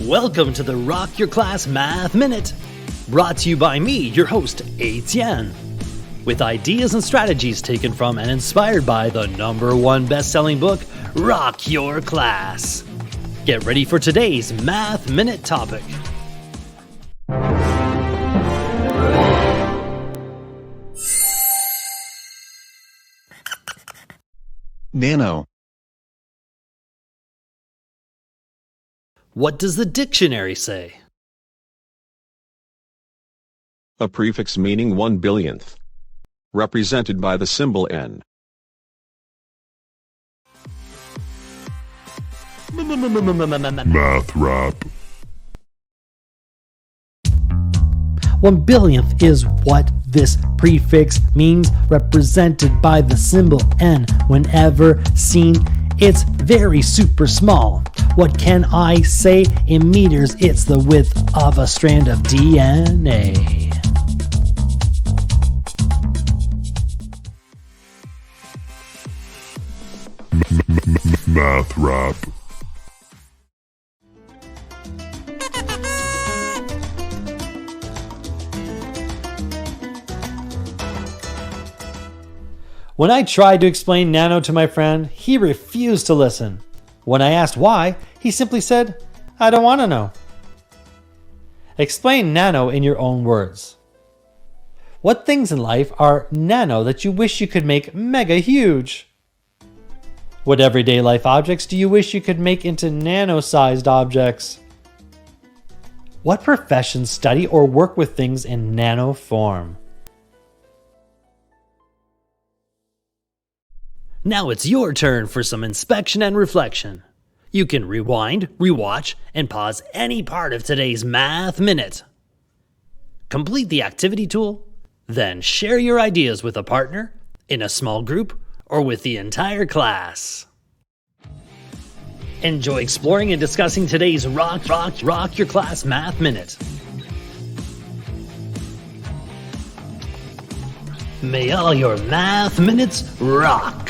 Welcome to the Rock Your Class Math Minute, brought to you by me, your host, Etienne, with ideas and strategies taken from and inspired by the #1 best-selling book, Rock Your Class. Get ready for today's Math Minute topic. NANO. What does the dictionary say? A prefix meaning 1/billionth, represented by the symbol N. Math rap. 1/billionth is what this prefix means, represented by the symbol N. Whenever seen, it's very super small. What can I say in meters? It's the width of a strand of DNA. Math rap. When I tried to explain nano to my friend, he refused to listen. When I asked why, he simply said, "I don't want to know." Explain nano in your own words. What things in life are nano that you wish you could make mega huge? What everyday life objects do you wish you could make into nano-sized objects? What professions study or work with things in nano form? Now it's your turn for some inspection and reflection. You can rewind, rewatch, and pause any part of today's Math Minute. Complete the activity tool, then share your ideas with a partner, in a small group, or with the entire class. Enjoy exploring and discussing today's Rock Your Class Math Minute. May all your math minutes rock!